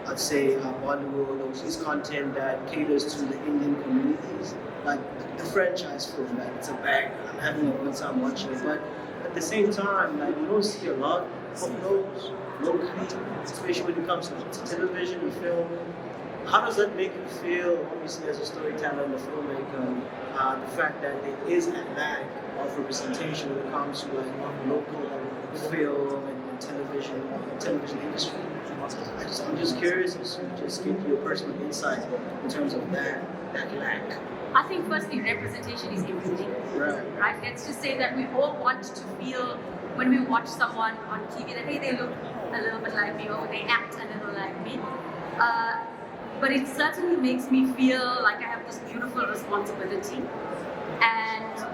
I'd say, Bollywood or overseas content that caters to the Indian communities. Like the franchise film, like it's a bag. I'm having a good time watching it, but at the same time, like you don't see a lot of those locally, especially when it comes to television and film. How does that make you feel, obviously, as a storyteller and a filmmaker, the fact that there is a lack of representation when it comes to like local film and television industry? I'm just curious to just get your personal insight in terms of that lack. I think firstly, representation is everything. Right? Let's just say that we all want to feel when we watch someone on TV that, hey, they look a little bit like me or they act a little like me. But it certainly makes me feel like I have this beautiful responsibility. And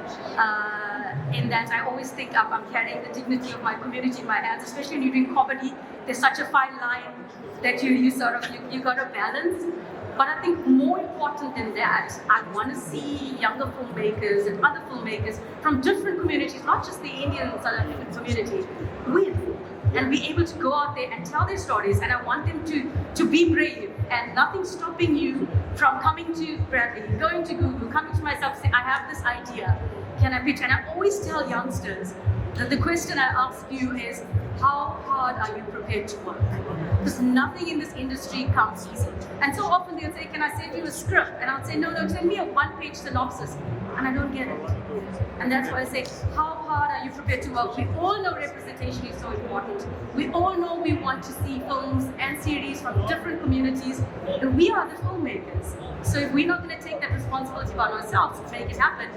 in that I always think I'm carrying the dignity of my community in my hands, especially when you're doing comedy. There's such a fine line that you got to balance. But I think more important than that, I want to see younger filmmakers and other filmmakers from different communities, not just the Indian South African community, win and be able to go out there and tell their stories. And I want them to be brave and nothing stopping you from coming to Bradley, going to Google, coming to myself, saying, I have this idea, can I pitch? And I always tell youngsters that the question I ask you is, how hard are you prepared to work? Because nothing in this industry comes easy. And so often they'll say, can I send you a script? And I'll say, no, send me a one-page synopsis. And I don't get it. And that's why I say, how hard are you prepared to work? We all know representation is so important. We all know we want to see films and series from different communities. And we are the filmmakers. So if we're not going to take that responsibility on ourselves to make it happen,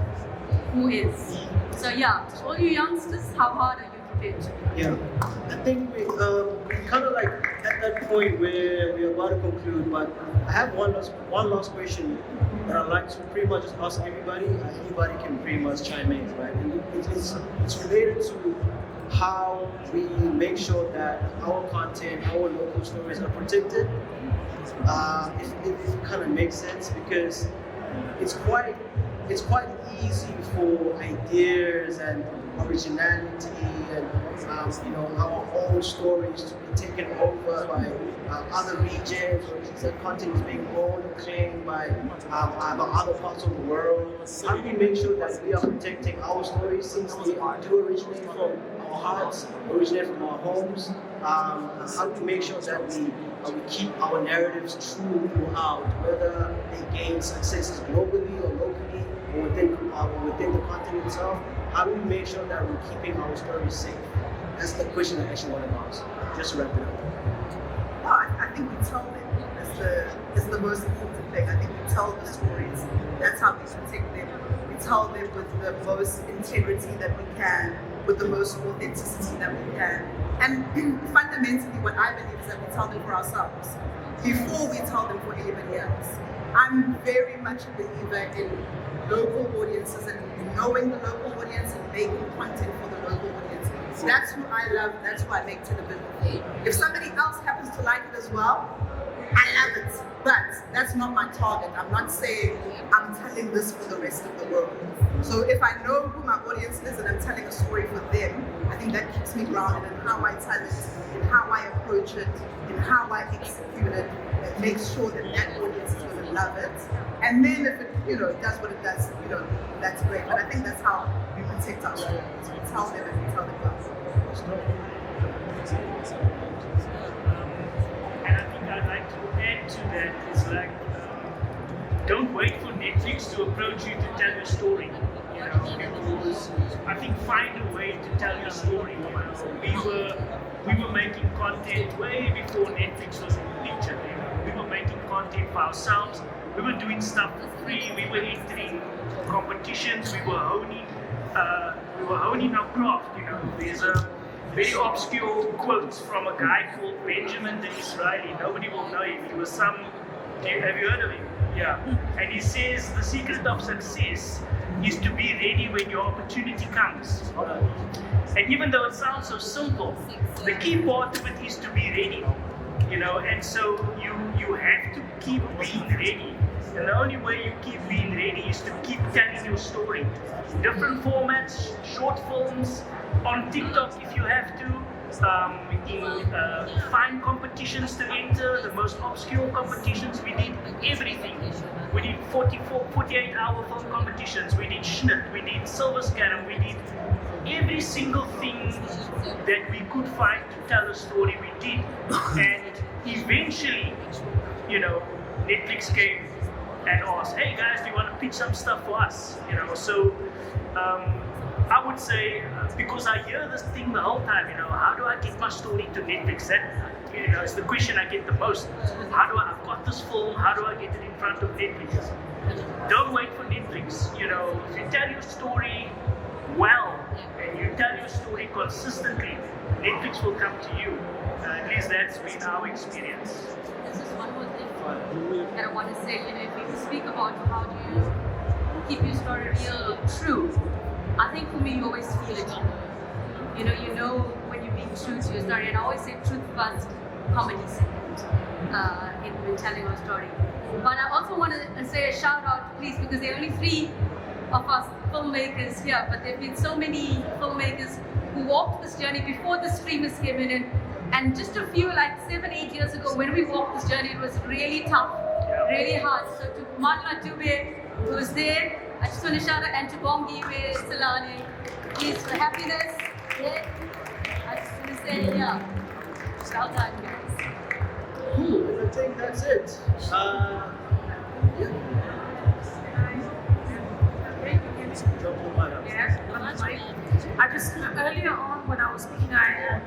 who is? So yeah, all you youngsters, how hard are you prepared to work? Yeah, I think we kind of like at that point where we're about to conclude, but I have one last question that I'd like to pretty much just ask everybody. Anybody can pretty much chime in, right? And it's related to how we make sure that our content, our local stories are protected. If it kind of makes sense, because it's quite easy for ideas and originality and our own stories to be taken over by other regions, or that content is being owned or claimed by other parts of the world. How do we make sure that we are protecting our stories, since they do originate from our hearts, originate from our homes? How do we make sure that we keep our narratives true throughout, whether they gain successes globally or locally or within the continent itself? How do we make sure that we're keeping our stories safe? That's the question I actually want to ask. Just to wrap it up. I think we told it. It's the most important thing. I think we tell the stories. That's how we protect them. We tell them with the most integrity that we can, with the most authenticity that we can. And fundamentally, what I believe is that we tell them for ourselves before we tell them for anybody else. I'm very much a believer in local audiences and knowing the local audience and making content for the local audience. That's who I love, that's who I make television for. If somebody else happens to like it as well, I love it. But that's not my target. I'm not saying I'm telling this for the rest of the world. So if I know who my audience is and I'm telling a story for them, I think that keeps me grounded in how I tell it, in how I approach it, in how I execute it, and make sure that that audience is going to love it. And then if it, does what it does, that's great. But I think that's how we protect our stories. We tell them and we tell them well. And I think I'd like to add to that is like, don't wait for Netflix to approach you to tell your story. Because I think find a way to tell your story. We were making content way before Netflix was in the picture. We were making content for ourselves. We were doing stuff for free. We were entering competitions. We were honing our craft. There's a very obscure quote from a guy called Benjamin the Israeli. Nobody will know him. He was have you heard of him? Yeah. And he says the secret of success is to be ready when your opportunity comes. And even though it sounds so simple, the key part of it is to be ready. And so you have to keep being ready. And the only way you keep being ready is to keep telling your story. Different formats, short films, on TikTok if you have to, find competitions to enter, the most obscure competitions. We did everything. We did 48-hour film competitions, we did Schnitt, we did Silver Scanner, we did every single thing that we could find to tell a story, we did. And eventually, Netflix came and asked, hey guys, do you want to pitch some stuff for us? So I would say, because I hear this thing the whole time, how do I get my story to Netflix? That is the question I get the most. I've got this film, how do I get it in front of Netflix? Don't wait for Netflix. If you tell your story well and you tell your story consistently, Netflix will come to you. At least that's been our experience. This is one more thing that I want to say. If you speak about how do you keep your story real or true, I think for me, you always feel it. You know when you're being true to your story. And I always say truth first, comedy second in telling our story. But I also want to say a shout out, please, because there are only 3 of us filmmakers here, but there have been so many filmmakers who walked this journey before the streamers came in. And just a few, like 7-8 years ago, when we walked this journey, it was really tough, really hard. So to Matatu, who was there, I just want to shout out, and to Bongi, Salani, please, for happiness. Yeah. I just want to say, shout out, guys. Cool, and I think that's it. I just, earlier on when I was speaking, I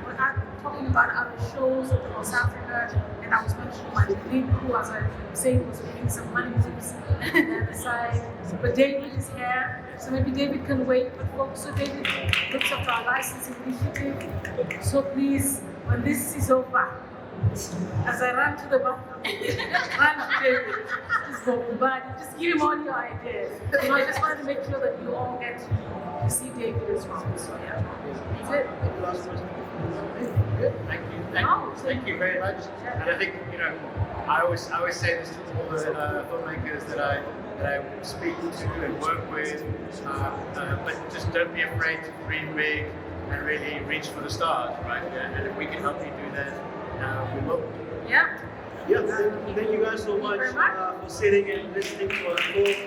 talking about other shows in South Africa, and I was mentioning my lead crew, as I was saying, was giving some money tips on the other side. But David is here, so maybe David can wait. But folks, so David looks after our licensing initiative. So please, when this is over, as I run to the bathroom, run to David, just go by, just give him all your ideas. I just wanted to make sure that you all get to see David as well. So that's it. Thank you very much. And I think I always say this to all the filmmakers that I speak to and work with, but just don't be afraid to dream big and really reach for the stars, right? And if we can help you do that, we will. Yeah. Yeah, thank you guys so much for sitting and listening to our talk.